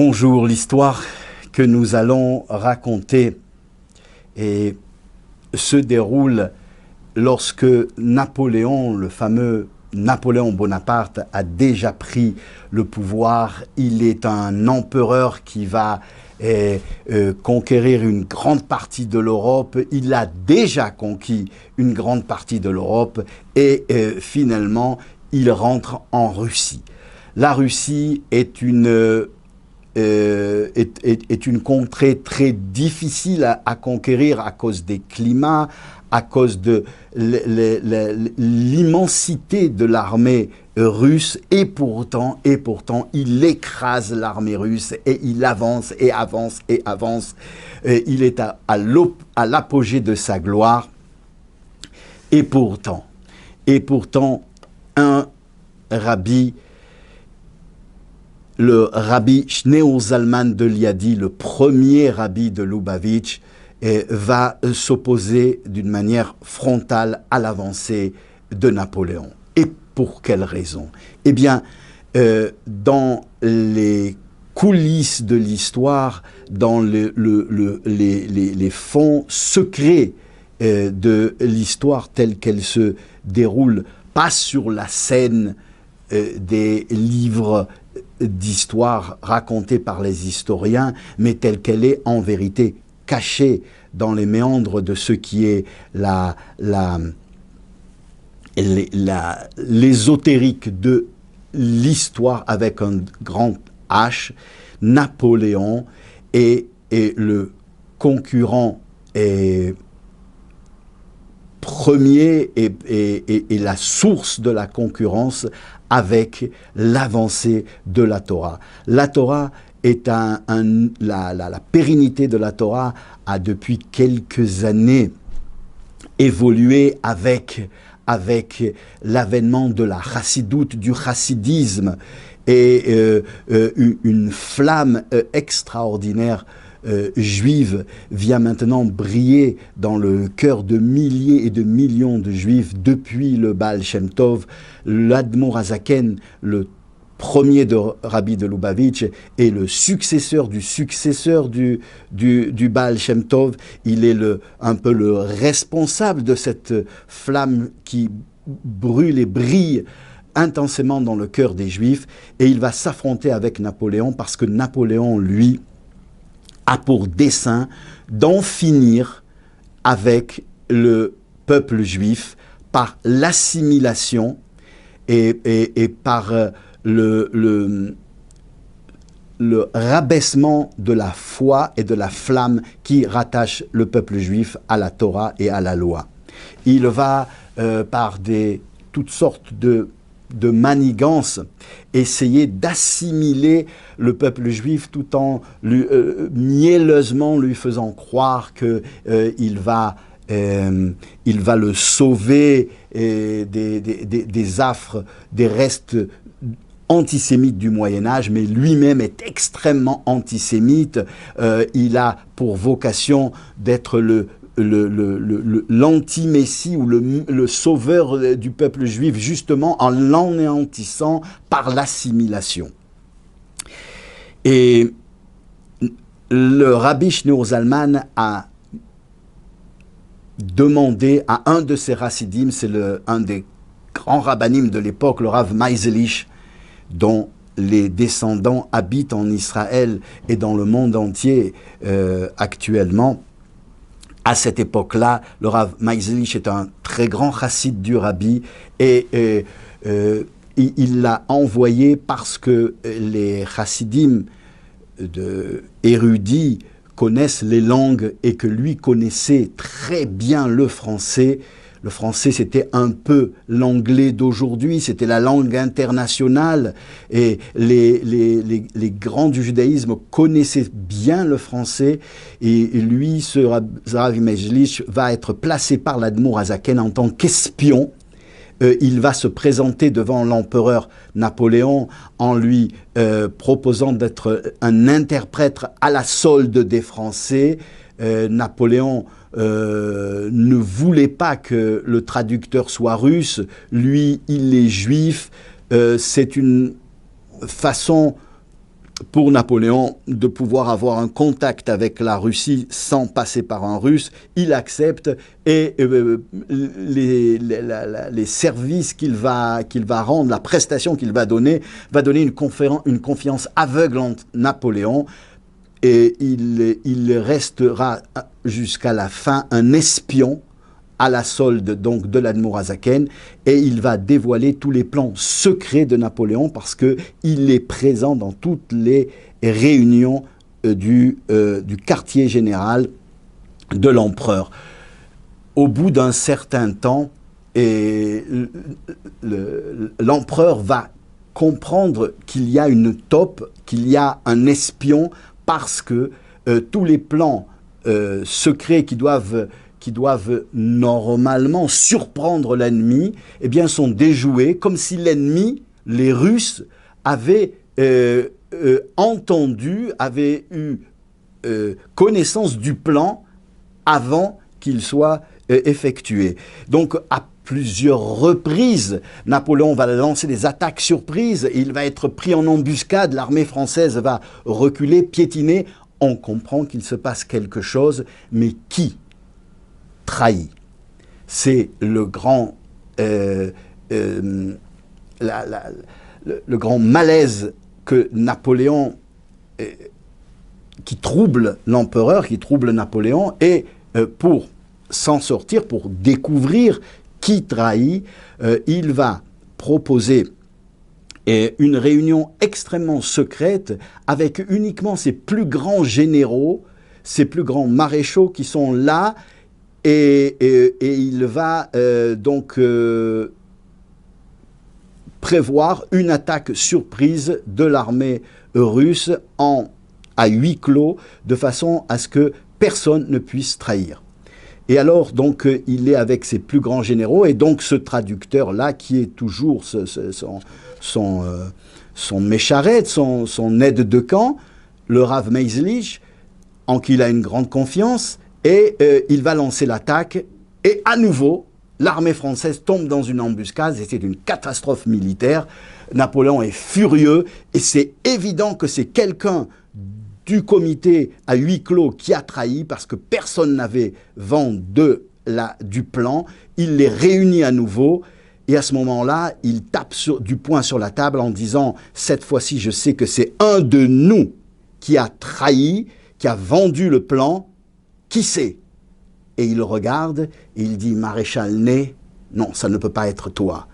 Bonjour, l'histoire que nous allons raconter se déroule lorsque Napoléon, le fameux Napoléon Bonaparte, a déjà pris le pouvoir. Il est un empereur qui va conquérir une grande partie de l'Europe. Il a déjà conquis une grande partie de l'Europe et finalement, il rentre en Russie. La Russie est une contrée très difficile à conquérir à cause des climats, à cause de l'immensité de l'armée russe, et pourtant, il écrase l'armée russe et il avance et avance et avance. Il est à l'apogée de sa gloire. Et pourtant, un rabbi, le rabbi Shneur Zalman de Liadi, le premier rabbi de Lubavitch, va s'opposer d'une manière frontale à l'avancée de Napoléon. Et pour quelle raison? Eh bien, dans les coulisses de l'histoire, dans les fonds secrets de l'histoire telle qu'elle se déroule, pas sur la scène des livres d'histoire racontée par les historiens, mais telle qu'elle est en vérité cachée dans les méandres de ce qui est l'ésotérique de l'histoire avec un grand H. Napoléon est le concurrent premier et la source de la concurrence avec l'avancée de la Torah. La Torah est la pérennité de la Torah a depuis quelques années évolué avec l'avènement de la chassidoute, du chassidisme, et une flamme extraordinaire juive vient maintenant briller dans le cœur de milliers et de millions de juifs depuis le Baal Shem Tov. L'Admor Hazaken, le premier rabbi de Lubavitch, est le successeur du Baal Shem Tov. Il est un peu le responsable de cette flamme qui brûle et brille intensément dans le cœur des Juifs, et il va s'affronter avec Napoléon parce que Napoléon, lui, a pour dessein d'en finir avec le peuple juif par l'assimilation et par le rabaissement de la foi et de la flamme qui rattache le peuple juif à la Torah et à la loi. Il va, par toutes sortes de manigance, essayer d'assimiler le peuple juif tout en mielleusement lui faisant croire qu'il va le sauver des affres, des restes antisémite du Moyen-Âge, mais lui-même est extrêmement antisémite. Il a pour vocation d'être l'anti-messie ou le sauveur du peuple juif, justement en l'anéantissant par l'assimilation. Et le rabbi Shneur Zalman a demandé à un de ses chassidim, c'est un des grands rabbinim de l'époque, le Rav Maiselish, dont les descendants habitent en Israël et dans le monde entier actuellement. À cette époque-là, le Rav Maiselish est un très grand chassid du rabbi, et il l'a envoyé parce que les chassidim érudits connaissent les langues et que lui connaissait très bien le français. Le français, c'était un peu l'anglais d'aujourd'hui, c'était la langue internationale, et les grands du judaïsme connaissaient bien le français, et lui, ce Rav Maiselish, va être placé par l'Admor Hazaken en tant qu'espion. Il va se présenter devant l'empereur Napoléon en lui proposant d'être un interprète à la solde des Français. Napoléon ne voulait pas que le traducteur soit russe. Lui, il est juif. C'est une façon pour Napoléon de pouvoir avoir un contact avec la Russie sans passer par un Russe. Il accepte et les services qu'il va rendre, la prestation qu'il va donner une confiance aveugle en Napoléon. Et il restera jusqu'à la fin un espion à la solde donc de l'Admorazaken, et il va dévoiler tous les plans secrets de Napoléon parce qu'il est présent dans toutes les réunions du quartier général de l'empereur. Au bout d'un certain temps, l'empereur va comprendre qu'il y a une taupe, qu'il y a un espion, parce que tous les plans secrets qui doivent normalement surprendre l'ennemi, eh bien, sont déjoués, comme si l'ennemi, les Russes, avaient entendu, avaient eu connaissance du plan avant qu'il soit effectué. Donc, à plusieurs reprises, Napoléon va lancer des attaques surprises, il va être pris en embuscade, l'armée française va reculer, piétiner. On comprend qu'il se passe quelque chose, mais qui trahit? C'est le grand malaise que Napoléon, qui trouble l'empereur, qui trouble Napoléon, et pour s'en sortir, pour découvrir qui trahit, il va proposer une réunion extrêmement secrète avec uniquement ses plus grands généraux, ses plus grands maréchaux qui sont là, et il va donc prévoir une attaque surprise de l'armée russe à huis clos, de façon à ce que personne ne puisse trahir. Et alors, donc, il est avec ses plus grands généraux, et donc ce traducteur-là, qui est toujours son mécharette, son aide de camp, le Rav Meislich, en qui il a une grande confiance, et il va lancer l'attaque, et à nouveau, l'armée française tombe dans une embuscade, et c'est une catastrophe militaire. Napoléon est furieux, et c'est évident que c'est quelqu'un du comité à huis clos qui a trahi, parce que personne n'avait vent du plan. Il les réunit à nouveau, et à ce moment-là, il tape du poing sur la table en disant « Cette fois-ci, je sais que c'est un de nous qui a trahi, qui a vendu le plan. Qui c'est ?» Et il regarde, et il dit « Maréchal Ney, non, ça ne peut pas être toi.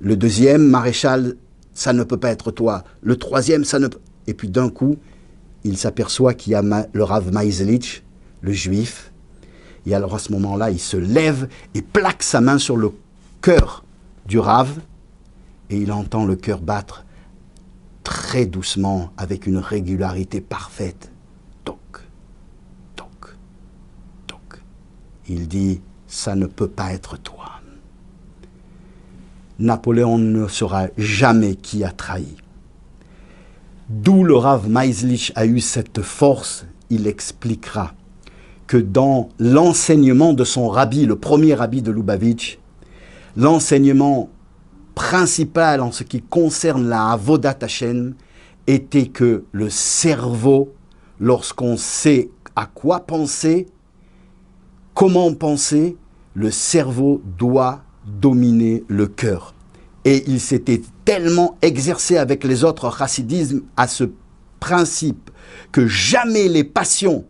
Le deuxième, Maréchal, ça ne peut pas être toi. Le troisième, ça ne peut... » Et puis d'un coup, il s'aperçoit qu'il y a le Rav Meislich, le juif. Et alors à ce moment-là, il se lève et plaque sa main sur le cœur du Rav. Et il entend le cœur battre très doucement, avec une régularité parfaite. Toc, toc, toc. Il dit, ça ne peut pas être toi. Napoléon ne saura jamais qui a trahi. D'où le Rav Meislich a eu cette force, il expliquera que dans l'enseignement de son rabbi, le premier rabbi de Lubavitch, l'enseignement principal en ce qui concerne la Avodat Hashem était que le cerveau, lorsqu'on sait à quoi penser, comment penser, le cerveau doit dominer le cœur. Et il s'était tellement exercé avec les autres chassidismes à ce principe que jamais les passions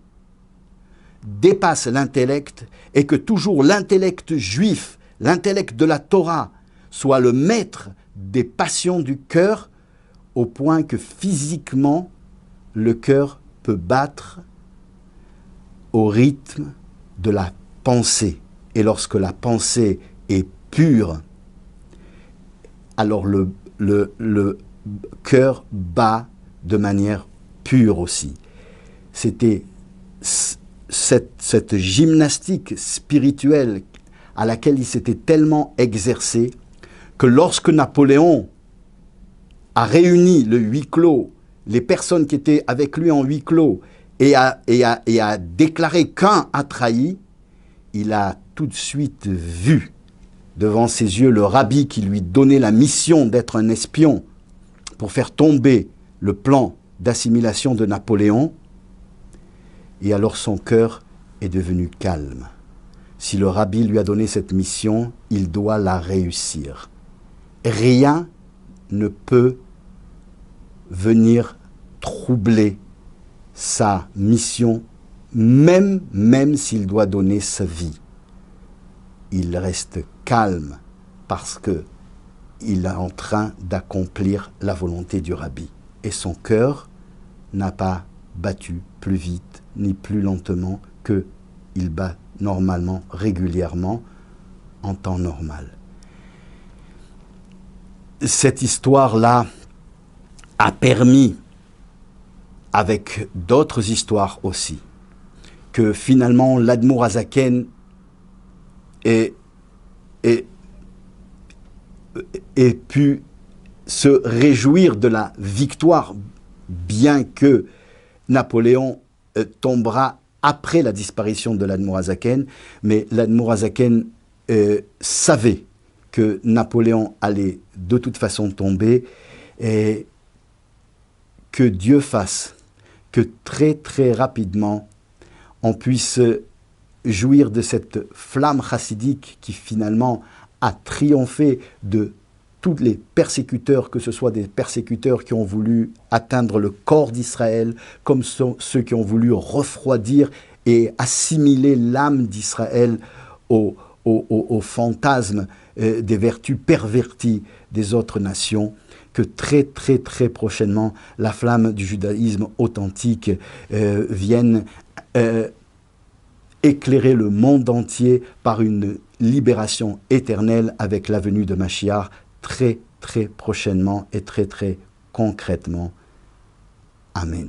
dépassent l'intellect, et que toujours l'intellect juif, l'intellect de la Torah, soit le maître des passions du cœur, au point que physiquement, le cœur peut battre au rythme de la pensée. Et lorsque la pensée est pure, alors le cœur bat de manière pure aussi. C'était cette gymnastique spirituelle à laquelle il s'était tellement exercé que lorsque Napoléon a réuni le huis clos, les personnes qui étaient avec lui en huis clos, et a déclaré qu'un a trahi, il a tout de suite vu devant ses yeux le rabbi qui lui donnait la mission d'être un espion pour faire tomber le plan d'assimilation de Napoléon, et alors son cœur est devenu calme. Si le rabbi lui a donné cette mission, il doit la réussir. Rien ne peut venir troubler sa mission, même s'il doit donner sa vie. Il reste calme parce qu'il est en train d'accomplir la volonté du rabbi. Et son cœur n'a pas battu plus vite ni plus lentement qu'il bat normalement, régulièrement, en temps normal. Cette histoire-là a permis, avec d'autres histoires aussi, que finalement l'Admour Hazaken ait pu se réjouir de la victoire, bien que Napoléon tombera après la disparition de l'Admour Hazaken, mais l'Admour Hazaken savait que Napoléon allait de toute façon tomber, et que Dieu fasse que très très rapidement on puisse jouir de cette flamme chassidique qui finalement a triomphé de tous les persécuteurs, que ce soit des persécuteurs qui ont voulu atteindre le corps d'Israël, comme ceux qui ont voulu refroidir et assimiler l'âme d'Israël au fantasme des vertus perverties des autres nations, que très très très prochainement la flamme du judaïsme authentique vienne éclairer le monde entier par une libération éternelle avec la venue de Mashiach très très prochainement et très très concrètement. Amen.